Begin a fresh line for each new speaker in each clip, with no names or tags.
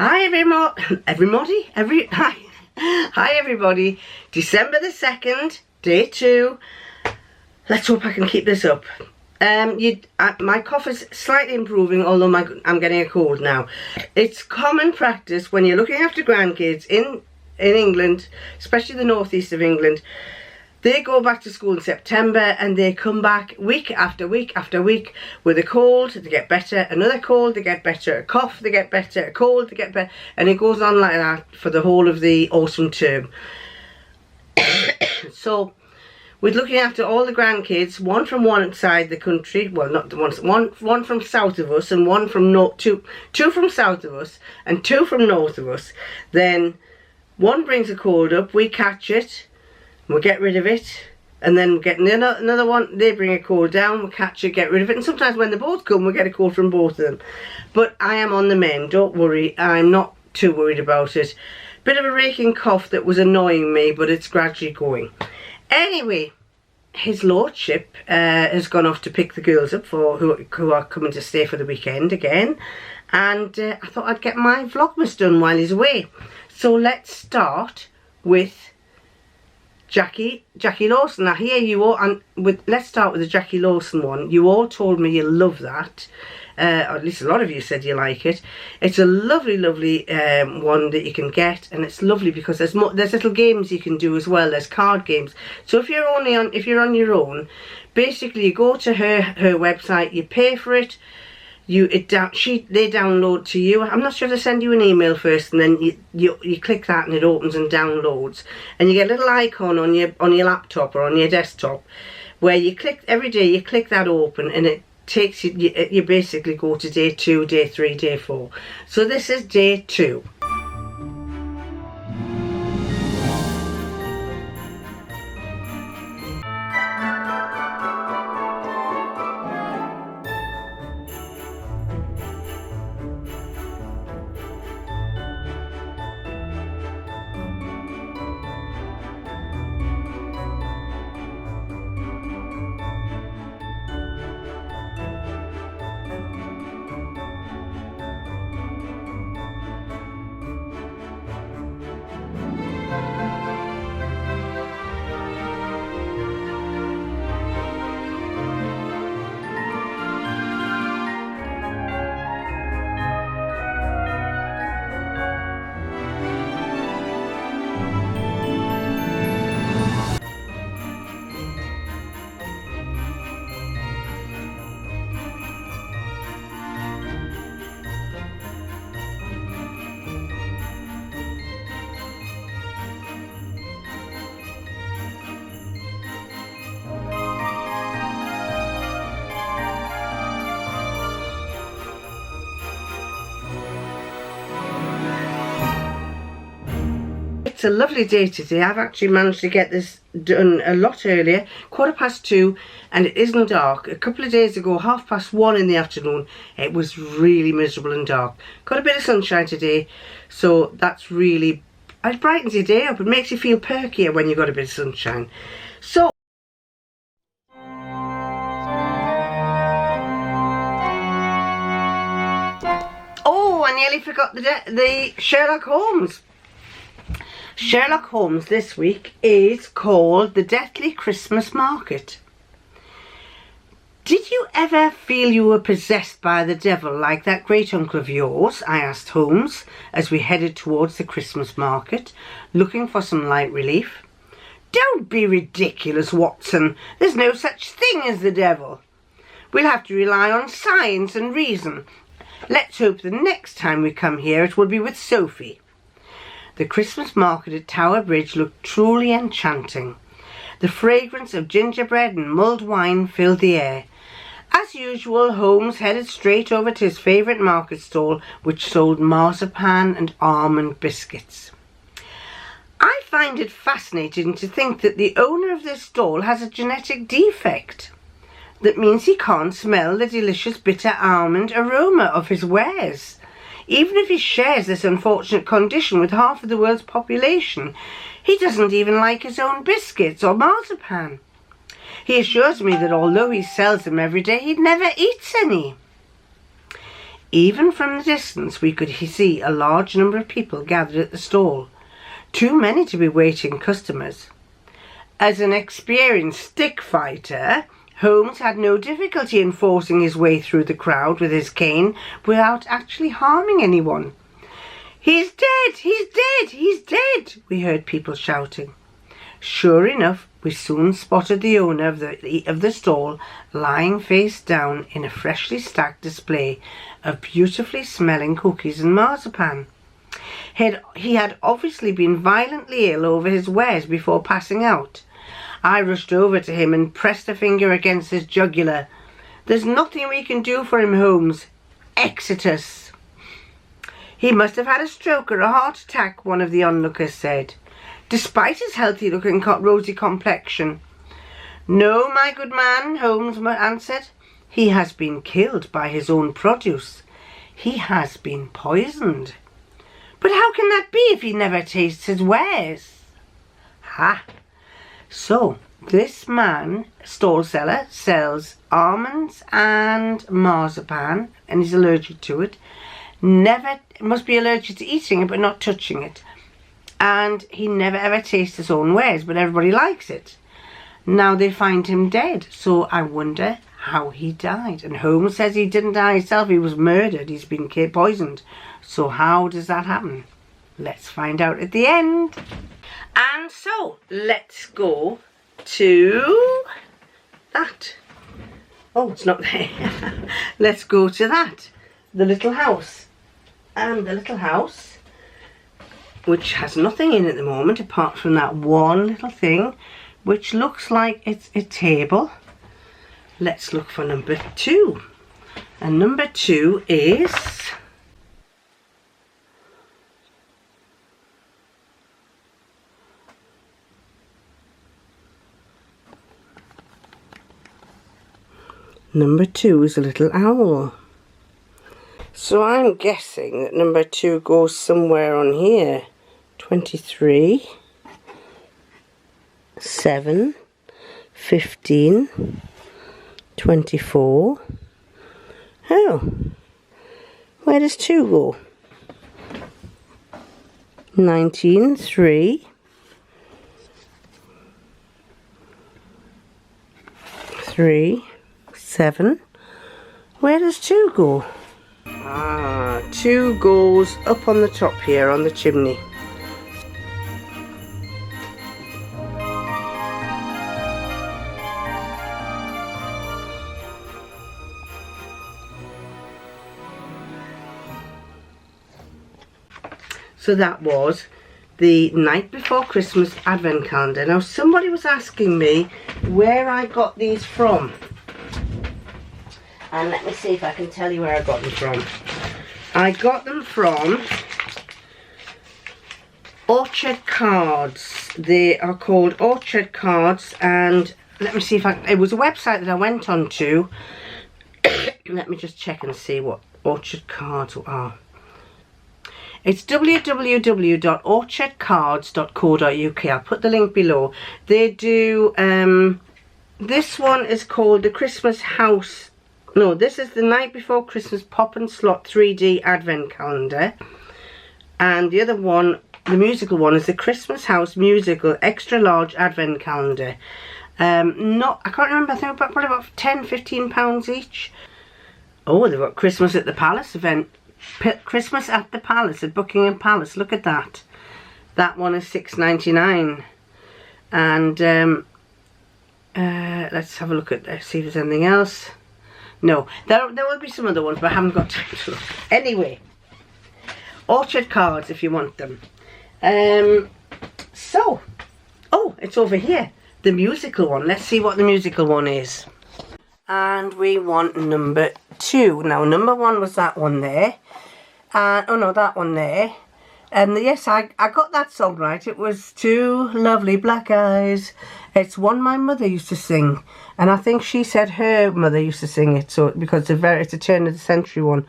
Hi everybody. December the 2nd, day 2. Let's hope I can keep this up. My cough is slightly improving, although I'm getting a cold now. It's common practice when you're looking after grandkids in England, especially the northeast of England. They go back to school in September and they come back week after week after week with a cold, they get better, another cold, they get better, a cough, they get better, a cold, they get better, and it goes on like that for the whole of the autumn term. So, we're looking after all the grandkids, one from one side the country, well not the one from south of us and one from north, two from south of us and 2 from north of us. Then one brings a cold up, we catch it, we'll get rid of it, and then we get another one, they bring a cold down, we'll catch it, get rid of it, and sometimes when they both come we'll get a cold from both of them. But I am on the mend, don't worry, I'm not too worried about it. Bit of a raking cough that was annoying me, but it's gradually going. Anyway, his lordship has gone off to pick the girls up for who are coming to stay for the weekend again, and I thought I'd get my vlogmas done while he's away. So let's start with Jackie Lawson. Now here you all, and let's start with the Jackie Lawson one. You all told me you love that, or at least a lot of you said you like it. It's a lovely one that you can get, and it's lovely because there's little games you can do as well. There's card games. So if you're on your own, basically you go to her website, you pay for it. They download to you. I'm not sure if they send you an email first, and then you click that and it opens and downloads, and you get a little icon on your laptop or on your desktop where you click every day. You click that open, and it takes you basically go to day 2, day 3, day 4. So this is day 2. It's a lovely day today. I've actually managed to get this done a lot earlier, 2:15, and it isn't dark. A couple of days ago, 1:30 in the afternoon, it was really miserable and dark. Got a bit of sunshine today, so that's really, it brightens your day up. It makes you feel perkier when you've got a bit of sunshine. So oh, I nearly forgot the Sherlock Holmes. Sherlock Holmes this week is called The Deathly Christmas Market. Did you ever feel you were possessed by the devil like that great uncle of yours? I asked Holmes as we headed towards the Christmas market, looking for some light relief. Don't be ridiculous, Watson. There's no such thing as the devil. We'll have to rely on science and reason. Let's hope the next time we come here it will be with Sophie. The Christmas market at Tower Bridge looked truly enchanting. The fragrance of gingerbread and mulled wine filled the air. As usual, Holmes headed straight over to his favourite market stall, which sold marzipan and almond biscuits. I find it fascinating to think that the owner of this stall has a genetic defect. That means he can't smell the delicious bitter almond aroma of his wares. Even if he shares this unfortunate condition with half of the world's population, he doesn't even like his own biscuits or marzipan. He assures me that although he sells them every day, he never eats any. Even from the distance we could see a large number of people gathered at the stall, too many to be waiting customers. As an experienced stick fighter, Holmes had no difficulty in forcing his way through the crowd with his cane without actually harming anyone. "He's dead! He's dead! He's dead!" we heard people shouting. Sure enough, we soon spotted the owner of the stall lying face down in a freshly stacked display of beautifully smelling cookies and marzipan. He had obviously been violently ill over his wares before passing out. I rushed over to him and pressed a finger against his jugular. "There's nothing we can do for him, Holmes. Exitus." "He must have had a stroke or a heart attack," one of the onlookers said, "despite his healthy-looking rosy complexion." "No, my good man," Holmes answered. "He has been killed by his own produce. He has been poisoned." "But how can that be if he never tastes his wares?" "Ha! So, this man, stall seller, sells almonds and marzipan, and he's allergic to it. Must be allergic to eating it, but not touching it. And he never ever tastes his own wares, but everybody likes it. Now they find him dead, so I wonder how he died." And Holmes says he didn't die himself, he was murdered, he's been poisoned. So how does that happen? Let's find out at the end. And so, let's go to that. Oh, it's not there. Let's go to that. The little house. And the little house, which has nothing in at the moment apart from that one little thing, which looks like it's a table. Let's look for number 2. And number 2 is... Number 2 is a little owl. So I'm guessing that number 2 goes somewhere on here. 23, 7, 15, 24. Oh, where does 2 go? 19, 3, 3, 7. Where does 2 go? 2 goes up on the top here on the chimney. So that was the Night Before Christmas Advent Calendar. Now somebody was asking me where I got these from. And let me see if I can tell you where I got them from. I got them from Orchard Cards. They are called Orchard Cards, and let me see if it was a website that I went on to. Let me just check and see what Orchard Cards are. It's www.orchardcards.co.uk. I'll put the link below. They do, this one is called the Christmas House. No, this is the Night Before Christmas Pop and Slot 3D Advent Calendar. And the other one, the musical one, is the Christmas House Musical Extra Large Advent Calendar. I can't remember, I think probably about £10–15 each. Oh, they've got Christmas at the Palace event. Christmas at the Palace at Buckingham Palace. Look at that. That one is £6.99. And let's have a look at this, see if there's anything else. No, there will be some other ones, but I haven't got time to look. Anyway, Orchard Cards if you want them. So, oh, it's over here. The musical one. Let's see what the musical one is. And we want number 2. Now, number 1 was that one there. And, oh no, that one there. And yes, I got that song right. It was 2 Lovely Black Eyes. It's one my mother used to sing. And I think she said her mother used to sing it. So because it's a turn of the century one.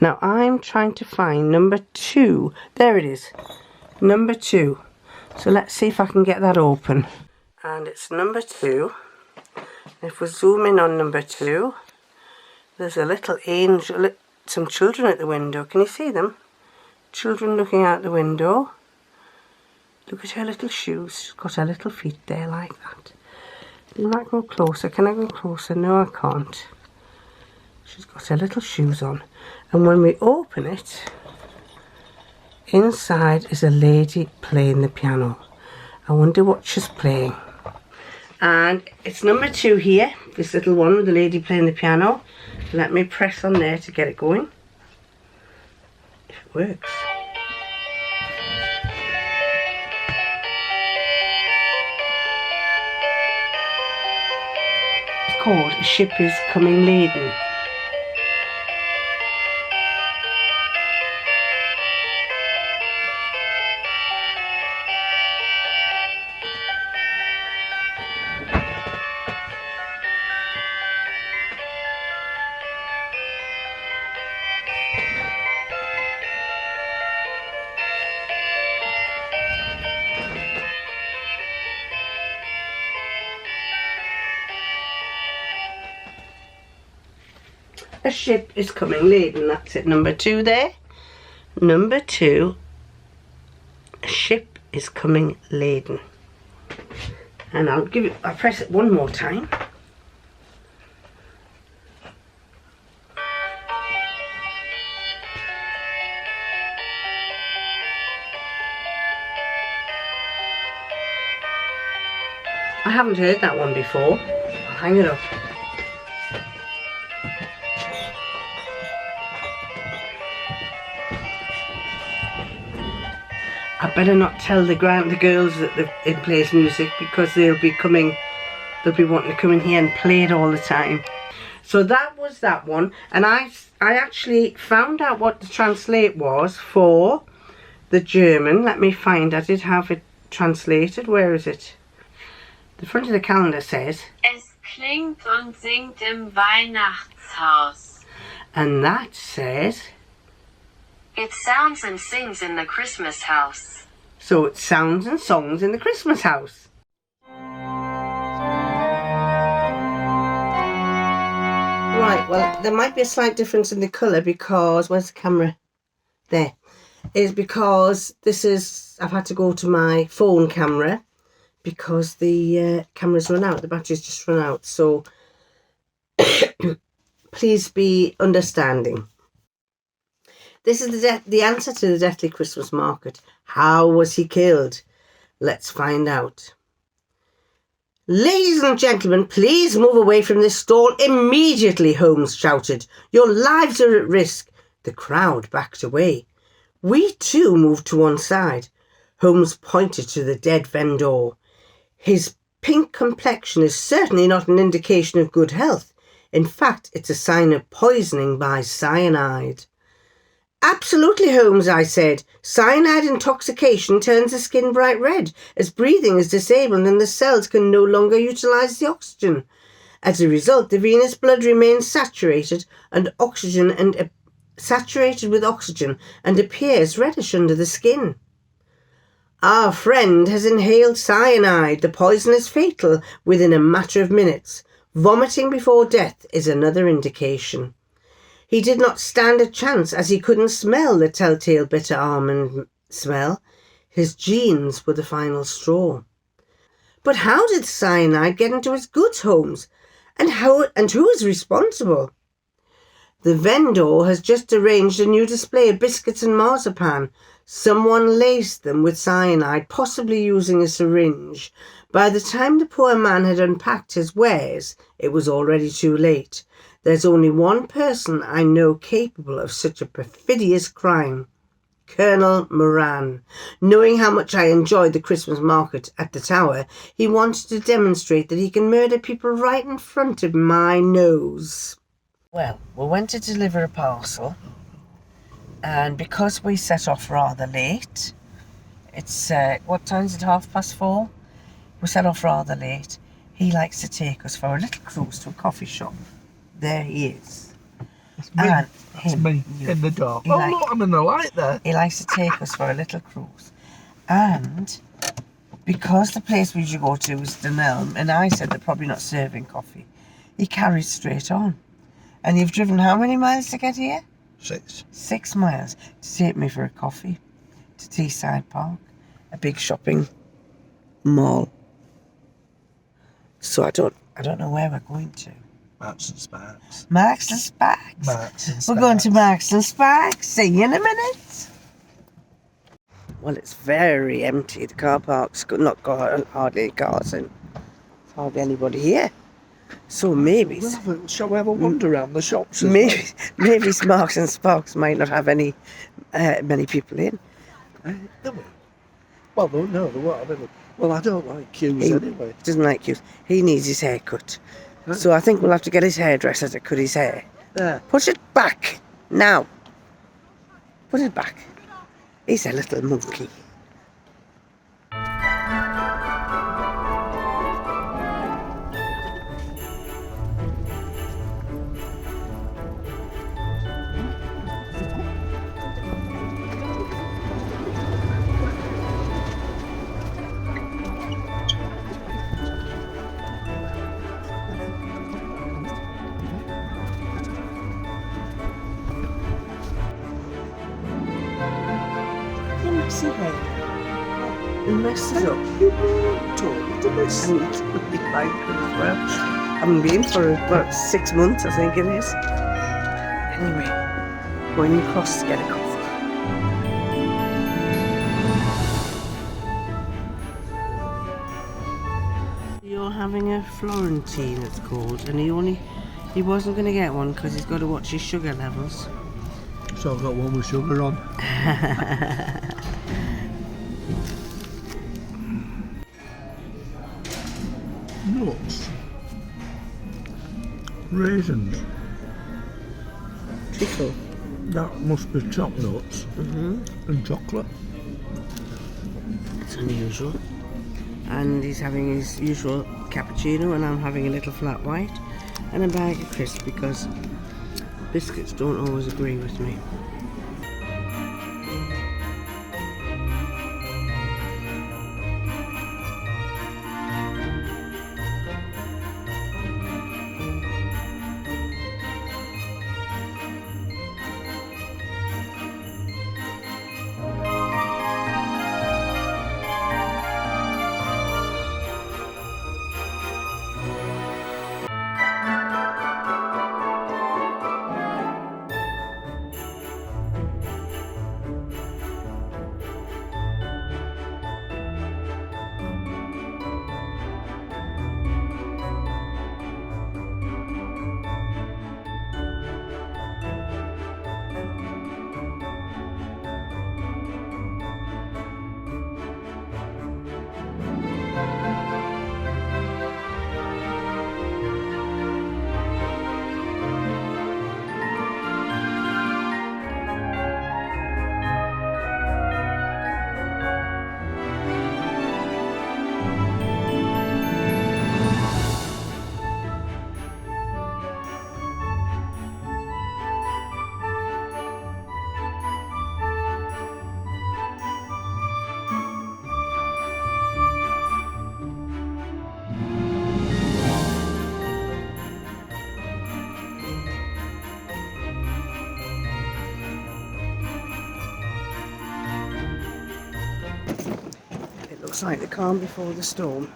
Now, I'm trying to find number 2. There it is. Number 2. So let's see if I can get that open. And it's number 2. If we zoom in on number 2, there's a little angel some children at the window. Can you see them? Children looking out the window. Look at her little shoes. She's got her little feet there like that. You might go closer. Can I go closer? No, I can't. She's got her little shoes on. And when we open it, inside is a lady playing the piano. I wonder what she's playing. And it's number 2 here. This little one with the lady playing the piano. Let me press on there to get it going. If it works. It's called A Ship Is Coming Laden. A ship is coming laden. That's it, number 2 there. Number 2, a ship is coming laden. And I'll press it one more time. I haven't heard that one before. I'll hang it up. I better not tell the girls that it plays music, because they'll be wanting to come in here and play it all the time. So that was that one, and I actually found out what the translate was for the German. Let me find. I did have it translated. Where is it? The front of the calendar says,
Es klingt und singt im Weihnachtshaus.
And that says,
It sounds and sings in the Christmas house.
So it sounds and songs in the Christmas house. Right, well, there might be a slight difference in the colour because, where's the camera? There. Is because I've had to go to my phone camera because the camera's run out, the battery's just run out. So please be understanding. This is the answer to the Deathly Christmas Market. How was he killed? Let's find out. Ladies and gentlemen, please move away from this stall immediately, Holmes shouted. Your lives are at risk. The crowd backed away. We too moved to one side. Holmes pointed to the dead vendor. His pink complexion is certainly not an indication of good health. In fact, it's a sign of poisoning by cyanide. Absolutely, Holmes, I said. Cyanide intoxication turns the skin bright red as breathing is disabled and the cells can no longer utilise the oxygen. As a result, the venous blood remains saturated with oxygen and appears reddish under the skin. Our friend has inhaled cyanide. The poison is fatal within a matter of minutes. Vomiting before death is another indication. He did not stand a chance as he couldn't smell the telltale bitter almond smell. His genes were the final straw. But how did cyanide get into his goods, Holmes? And who is responsible? The vendor has just arranged a new display of biscuits and marzipan. Someone laced them with cyanide, possibly using a syringe. By the time the poor man had unpacked his wares, it was already too late. There's only one person I know capable of such a perfidious crime. Colonel Moran. Knowing how much I enjoyed the Christmas market at the Tower, he wanted to demonstrate that he can murder people right in front of my nose. Well, we went to deliver a parcel, and because we set off rather late, it's, what time is it, 4:30? We set off rather late. He likes to take us for a little cruise to a coffee shop. There he is.
That's me. That's me in the dark. Look, I'm in the light there.
He likes to take us for a little cruise. And because the place we usually go to is Dunelm, and I said they're probably not serving coffee, he carries straight on. And you've driven how many miles to get here?
6.
6 miles to take me for a coffee to Teesside Park, a big shopping mall. So I don't know where we're going to.
Marks and Sparks.
Marks and Sparks.
Marks and Sparks.
We're going to Marks and Sparks. See you in a minute. Well, it's very empty. The car park's not got hardly any cars in. There's hardly anybody here. So maybe...
Shall we have a wander around the shops?
Maybe Marks and Sparks might not have any many people in.
Well, no, there won't have any. Well, I don't like queues anyway.
He doesn't like queues. He needs his hair cut. Huh? So I think we'll have to get his hairdresser to cut his hair.
Yeah.
Put it back. Now. Put it back. He's a little monkey. He messes up. And he like it as well. I haven't been for about 6 months, I think it is. Anyway, going across to get a coffee. You're having a Florentine, it's called, and he wasn't going to get one because he's got to watch his sugar levels.
So I've got one with sugar on. Nuts. Raisins.
Treacle.
That must be chopped nuts. And chocolate.
It's unusual. And he's having his usual cappuccino, and I'm having a little flat white and a bag of crisps because biscuits don't always agree with me. Looks like the calm before the storm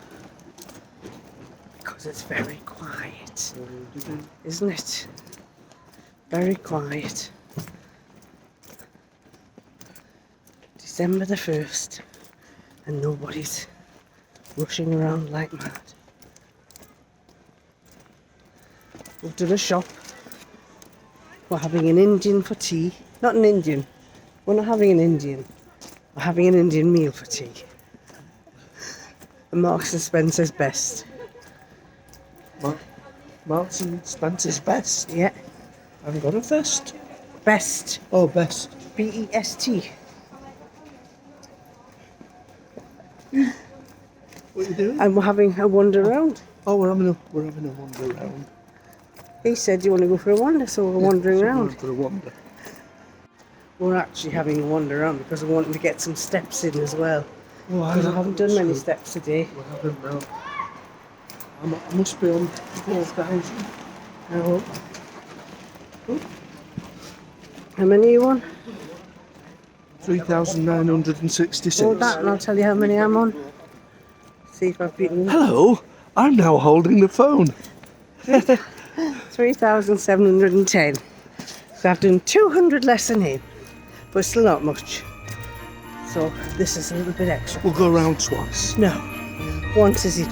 because it's very quiet, isn't it? Very quiet. December the 1st and nobody's rushing around like mad. We've done a shop. We're having an Indian for tea. Not an Indian. We're not having an Indian. We're having an Indian meal for tea. Marks and Spencer's best.
Marks and Spencer's best?
Yeah.
I haven't got a vest.
Best.
Oh, best.
B-E-S-T.
What are you doing?
And we're having a wander around.
Oh, we're having a wander around.
He said you want to go for a wander, so we're wandering around.
For a wander.
We're actually having a wander around because we're wanting to get some steps in as well.
Oh, I
haven't done many steps today.
We haven't now. I must be on 4,000.
Oh. How many are you on?
3,966.
Hold that and I'll tell you how many I'm on. See if I've beaten you.
Hello, I'm now holding the phone.
3,710. So I've done 200 less than him, but still not much. So this is a little bit extra.
We'll go round twice.
No, once is it